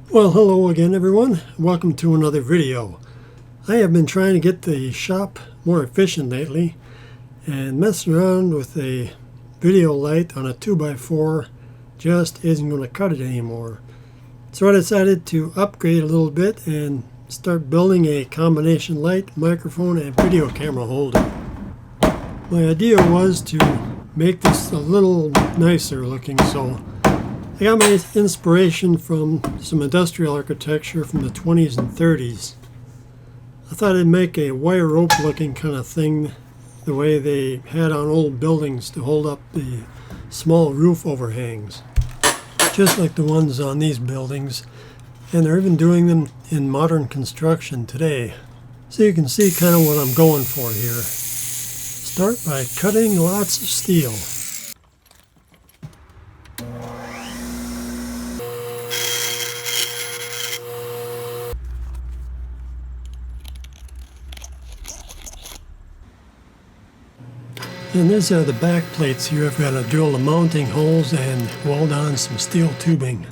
Well, hello again everyone. Welcome to another video. I have been trying to get the shop more efficient lately, and messing around with a video light on a 2x4 just isn't going to cut it anymore. So I decided to upgrade a little bit and start building a combination light, microphone, and video camera holder. My idea was to make this a little nicer looking, so I got my inspiration from some industrial architecture from the 20s and 30s. I thought I'd make a wire rope looking kind of thing, the way they had on old buildings to hold up the small roof overhangs, just like the ones on these buildings, and they're even doing them in modern construction today. So you can see kind of what I'm going for here. Start by cutting lots of steel. And these are the back plates here. I've got to drill the mounting holes and weld on some steel tubing.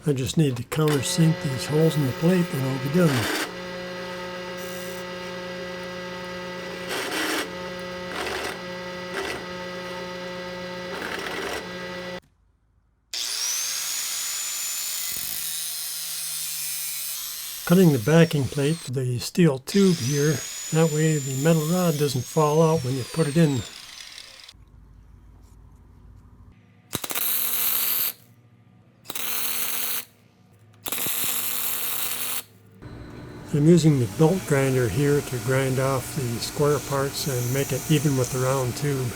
I just need to countersink these holes in the plate and I'll be done. Cutting the backing plate for the steel tube here, that way the metal rod doesn't fall out when you put it in. I'm using the belt grinder here to grind off the square parts and make it even with the round tube.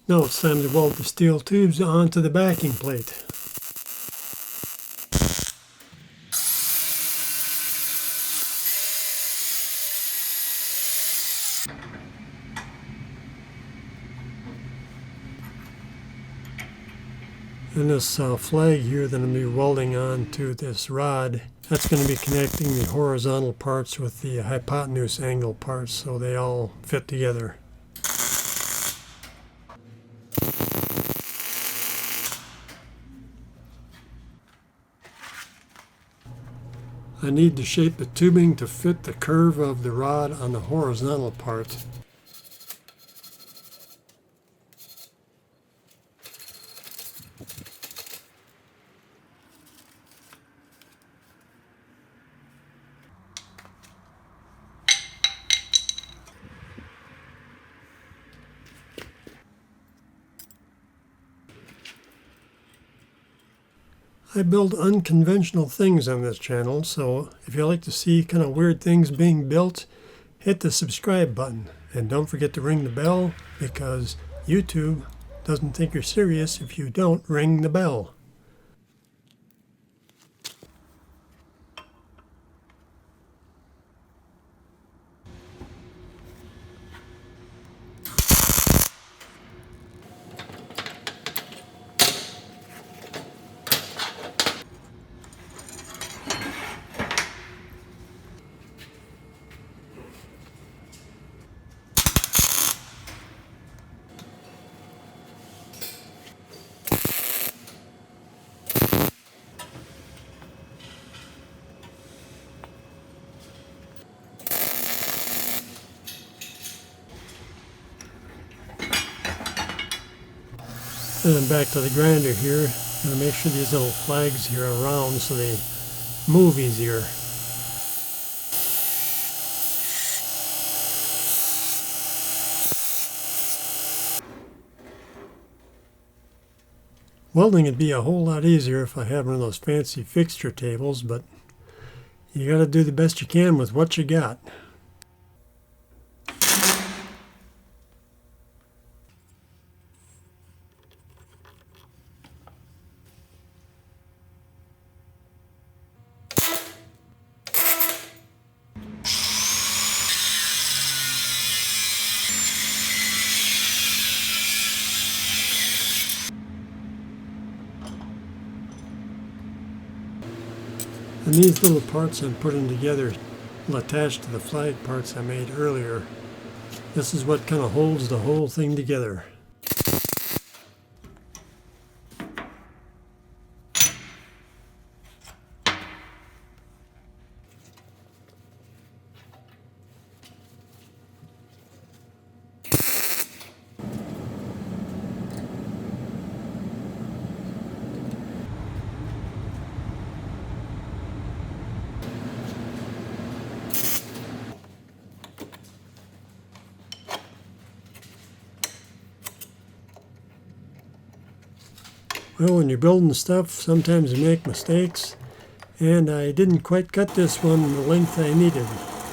Now it's time to weld the steel tubes onto the backing plate. And this flag here that I'm going to be welding onto this rod, that's going to be connecting the horizontal parts with the hypotenuse angle parts so they all fit together. I need to shape the tubing to fit the curve of the rod on the horizontal part. I build unconventional things on this channel, so if you like to see kind of weird things being built, hit the subscribe button. And don't forget to ring the bell, because YouTube doesn't think you're serious if you don't ring the bell. And then back to the grinder here. I'm going to make sure these little flags here are round so they move easier. Welding would be a whole lot easier if I had one of those fancy fixture tables, but you got to do the best you can with what you got. And these little parts I'm putting together will attach to the flag parts I made earlier. This is what kind of holds the whole thing together. Well, when you're building stuff, sometimes you make mistakes, and I didn't quite cut this one the length I needed.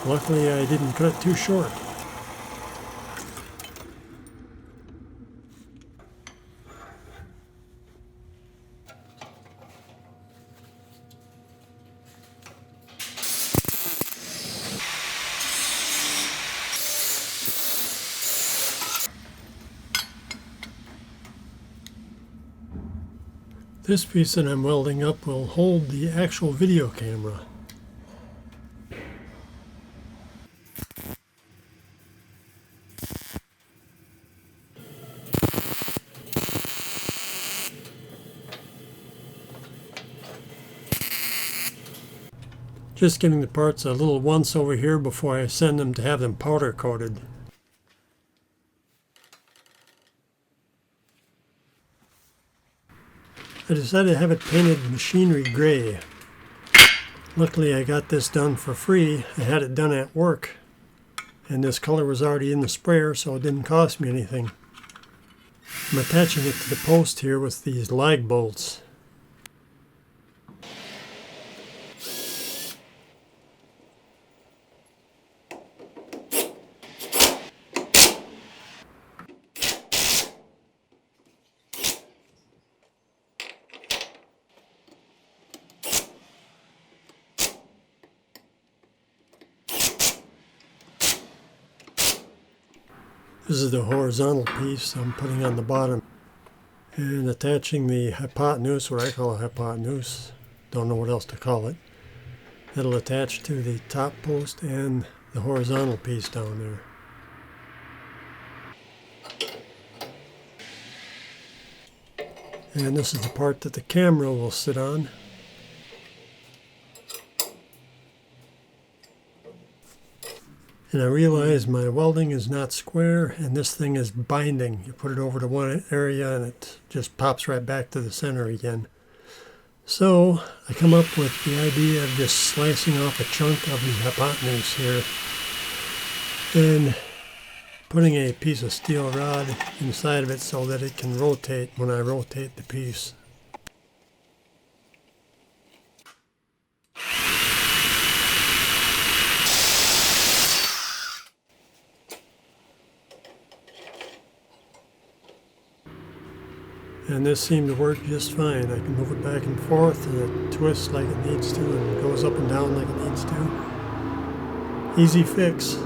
Luckily, I didn't cut it too short. This piece that I'm welding up will hold the actual video camera. Just giving the parts a little once over here before I send them to have them powder coated. I decided to have it painted machinery gray. Luckily I got this done for free. I had it done at work, and this color was already in the sprayer, so it didn't cost me anything. I'm attaching it to the post here with these lag bolts. This is the horizontal piece I'm putting on the bottom, and attaching the hypotenuse, what I call a hypotenuse, don't know what else to call it. It'll attach to the top post and the horizontal piece down there. And this is the part that the camera will sit on. And I realize my welding is not square, and this thing is binding. You put it over to one area and it just pops right back to the center again. So I come up with the idea of just slicing off a chunk of the hypotenuse here and putting a piece of steel rod inside of it so that it can rotate when I rotate the piece. And this seemed to work just fine. I can move it back and forth, and it twists like it needs to, and goes up and down like it needs to. Easy fix.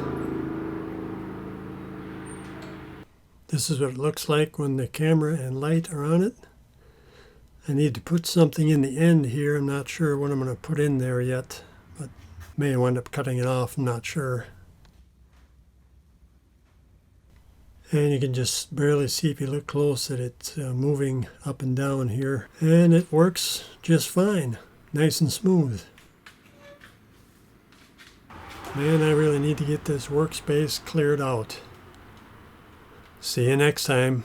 This is what it looks like when the camera and light are on it. I need to put something in the end here. I'm not sure what I'm going to put in there yet, but may wind up cutting it off, I'm not sure. And you can just barely see if you look close that it's moving up and down here. And it works just fine. Nice and smooth. Man, I really need to get this workspace cleared out. See you next time.